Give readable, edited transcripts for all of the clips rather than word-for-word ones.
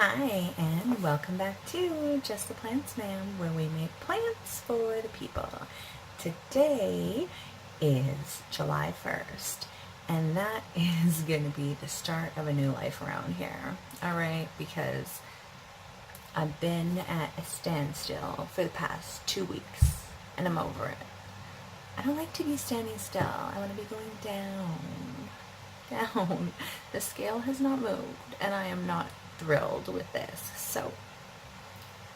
Hi, and welcome back to Just the Plants Ma'am, where we make plants for the people. Today is July 1st, and that is going to be the start of a new life around here. Alright, because I've been at a standstill for the past 2 weeks, and I'm over it. I don't like to be standing still. I want to be going down. Down. The scale has not moved, and I am not thrilled with this. So,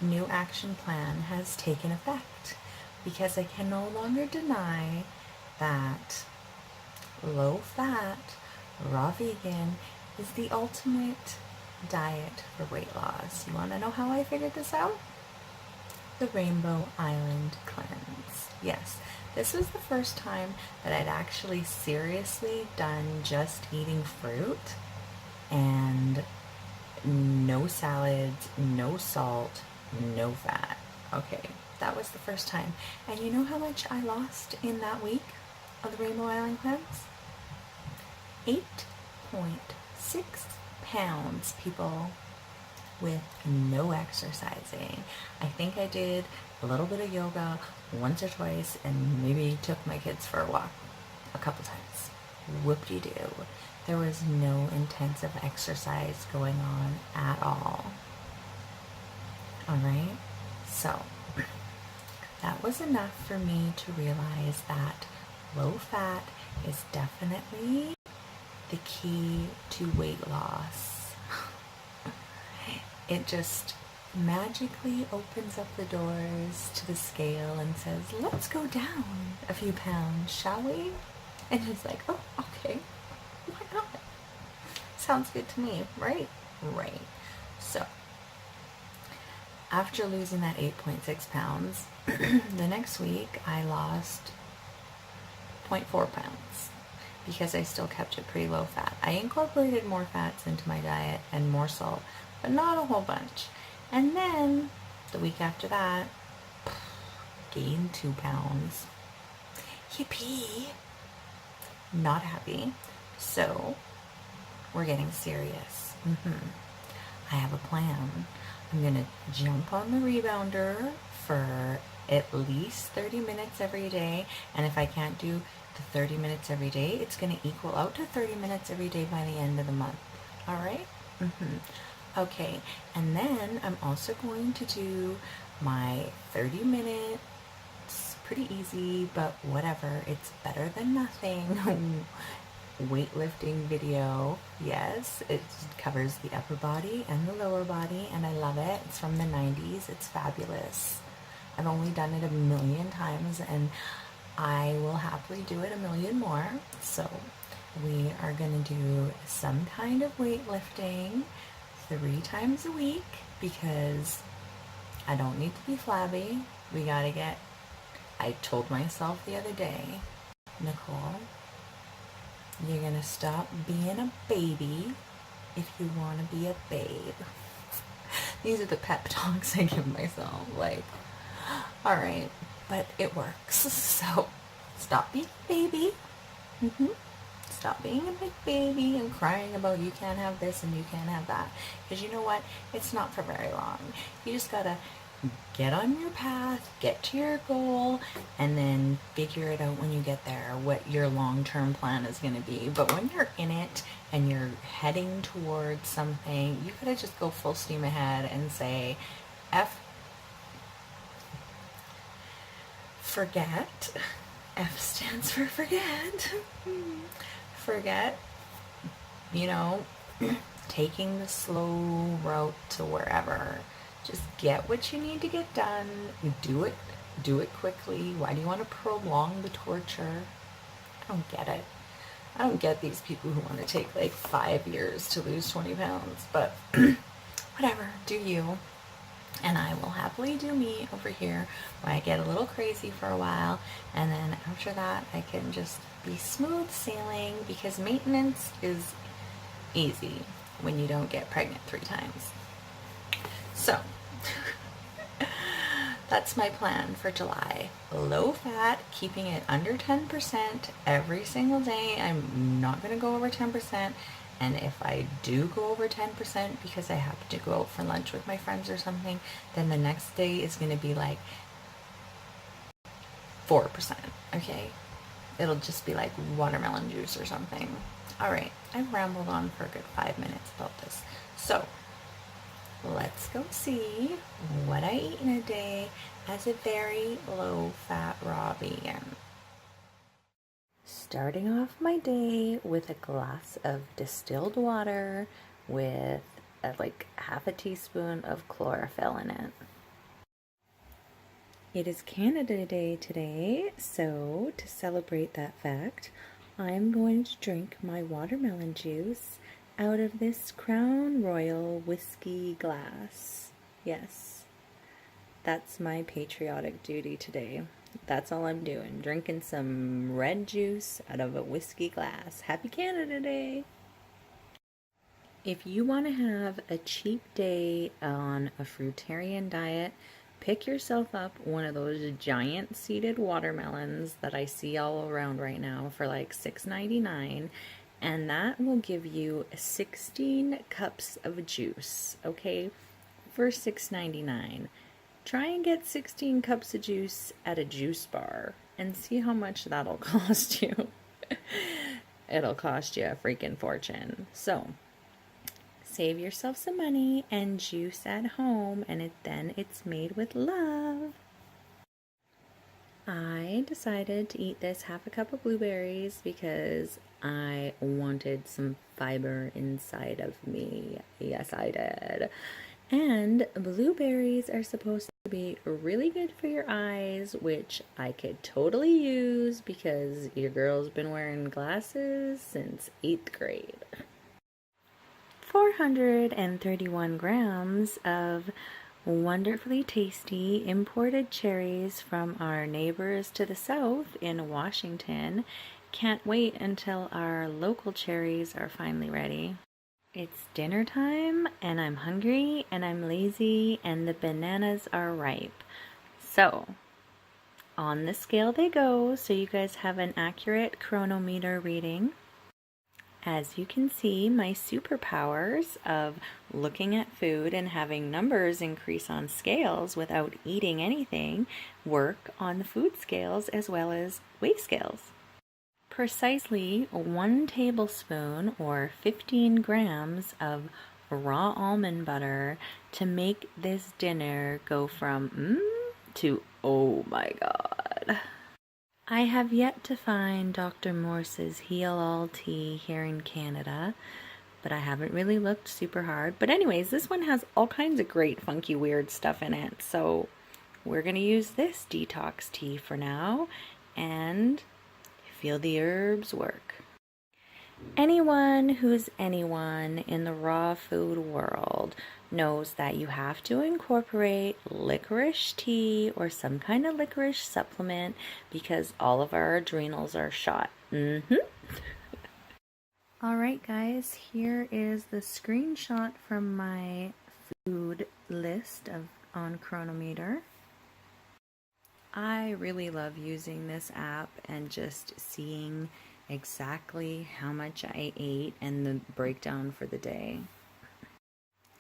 new action plan has taken effect because I can no longer deny that low fat, raw vegan is the ultimate diet for weight loss. You want to know how I figured this out? The Rainbow Island Cleanse. Yes, this was the first time that I'd actually seriously done just eating fruit and no salads, no salt, no fat. Okay, that was the first time. And you know how much I lost in that week of the Rainbow Island Cleanse? 8.6 pounds, people, with no exercising. I think I did a little bit of yoga once or twice and maybe took my kids for a walk a couple times. Whoop-de-doo. There was no intensive exercise going on at all. Alright? So, that was enough for me to realize that low fat is definitely the key to weight loss. It just magically opens up the doors to the scale and says, let's go down a few pounds, shall we? And it's like, oh, okay, why not? Sounds good to me, right? Right. So, after losing that 8.6 pounds, the next week I lost 0.4 pounds because I still kept it pretty low fat. I incorporated more fats into my diet and more salt, but not a whole bunch. And then the week after that, gained 2 pounds. Yippee! Not happy. So we're getting serious. I have a plan. I'm gonna jump on the rebounder for at least 30 minutes every day, and if I can't do the 30 minutes every day, it's gonna equal out to 30 minutes every day by the end of the month. All right? Okay, and then I'm also going to do my 30 minutes, pretty easy, but whatever, it's better than nothing, weightlifting video. Yes, it covers the upper body and the lower body, and I love it. It's from the 90s. It's fabulous. I've only done it a million times, and I will happily do it a million more. So we are going to do some kind of weightlifting 3 times a week because I don't need to be flabby. We gotta get, I told myself the other day, Nicole, you're gonna stop being a baby if you want to be a babe. These are the pep talks I give myself. Like, alright, but it works. So, stop being a baby. Stop being a big baby and crying about you can't have this and you can't have that. Because you know what? It's not for very long. You just gotta get on your path, get to your goal, and then figure it out when you get there what your long-term plan is going to be. But when you're in it and you're heading towards something, you gotta just go full steam ahead and say, forget. F stands for forget. Forget, taking the slow route to wherever. Just get what you need to get done. Do it quickly. Why do you want to prolong the torture? I don't get it. I don't get these people who want to take like 5 years to lose 20 pounds, but whatever, do you. And I will happily do me over here where I get a little crazy for a while, and then after that I can just be smooth sailing because maintenance is easy when you don't get pregnant 3 times. So that's my plan for July. Low fat, keeping it under 10% every single day. I'm not going to go over 10%, And if I do go over 10% because I happen to go out for lunch with my friends or something, then the next day is going to be like 4%, okay? It'll just be like watermelon juice or something. All right, I've rambled on for a good 5 minutes about this. So let's go see what I eat in a day as a very low-fat raw vegan. Starting off my day with a glass of distilled water with like half a teaspoon of chlorophyll in it. It is Canada Day today, so to celebrate that fact, I'm going to drink my watermelon juice out of this Crown Royal whiskey glass. Yes, that's my patriotic duty today. That's all I'm doing, drinking some red juice out of a whiskey glass. Happy Canada Day! If you want to have a cheap day on a fruitarian diet, pick yourself up one of those giant seeded watermelons that I see all around right now for like $6.99, and that will give you 16 cups of juice, okay, for $6.99. Try and get 16 cups of juice at a juice bar and see how much that'll cost you. It'll cost you a freaking fortune. So save yourself some money and juice at home, and then it's made with love. I decided to eat this half a cup of blueberries because I wanted some fiber inside of me. Yes, I did. And blueberries are supposed to be really good for your eyes, which I could totally use because your girl's been wearing glasses since 8th grade. 431 grams of wonderfully tasty imported cherries from our neighbors to the south in Washington. Can't wait until our local cherries are finally ready. It's dinner time and I'm hungry and I'm lazy and the bananas are ripe. So on the scale they go so you guys have an accurate chronometer reading. As you can see, my superpowers of looking at food and having numbers increase on scales without eating anything work on the food scales as well as weight scales. Precisely 1 tablespoon or 15 grams of raw almond butter to make this dinner go from to oh my god. I have yet to find Dr. Morse's Heal All tea here in Canada, but I haven't really looked super hard. But anyways, this one has all kinds of great funky weird stuff in it, so we're going to use this detox tea for now and feel the herbs work. Anyone who's anyone in the raw food world knows that you have to incorporate licorice tea or some kind of licorice supplement because all of our adrenals are shot. Alright guys, here is the screenshot from my food list on Chronometer. I really love using this app and just seeing exactly how much I ate and the breakdown for the day.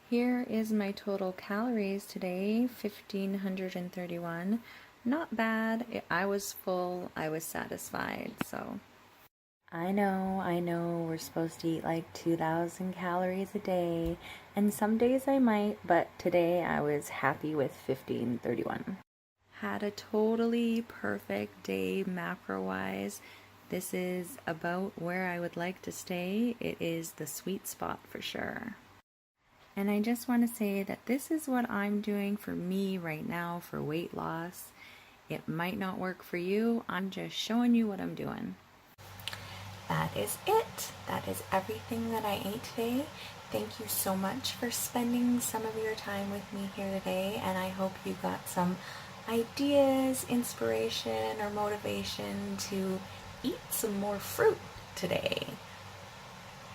Here is my total calories today, 1,531. Not bad. I was full. I was satisfied. So I know we're supposed to eat like 2,000 calories a day, and some days I might, but today I was happy with 1,531. Had a totally perfect day macro-wise. This is about where I would like to stay. It is the sweet spot for sure. And I just want to say that this is what I'm doing for me right now for weight loss. It might not work for you. I'm just showing you what I'm doing. That is it. That is everything that I ate today. Thank you so much for spending some of your time with me here today, and I hope you got some ideas, inspiration, or motivation to eat some more fruit today.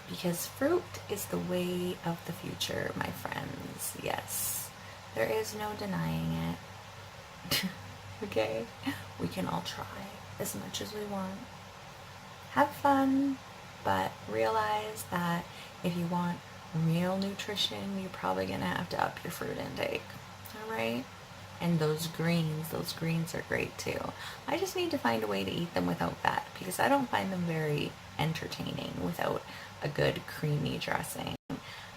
Because fruit is the way of the future, my friends. Yes, there is no denying it. Okay? We can all try as much as we want. Have fun. but realize that if you want real nutrition, you're probably going to have to up your fruit intake. All right? And those greens are great too. I just need to find a way to eat them without fat because I don't find them very entertaining without a good creamy dressing.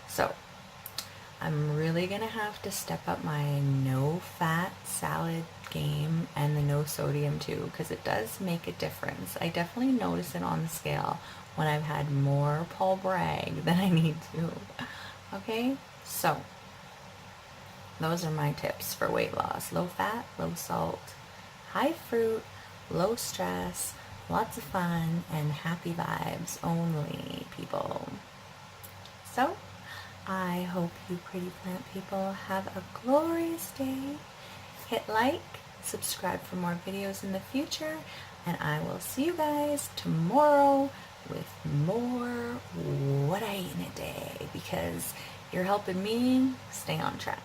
So I'm really gonna have to step up my no fat salad game and the no sodium too, because it does make a difference. I definitely notice it on the scale when I've had more Paul Bragg than I need to. Okay, so those are my tips for weight loss. Low fat, low salt, high fruit, low stress, lots of fun, and happy vibes only, people. So I hope you pretty plant people have a glorious day. Hit like, subscribe for more videos in the future, and I will see you guys tomorrow with more what I eat in a day, because you're helping me stay on track.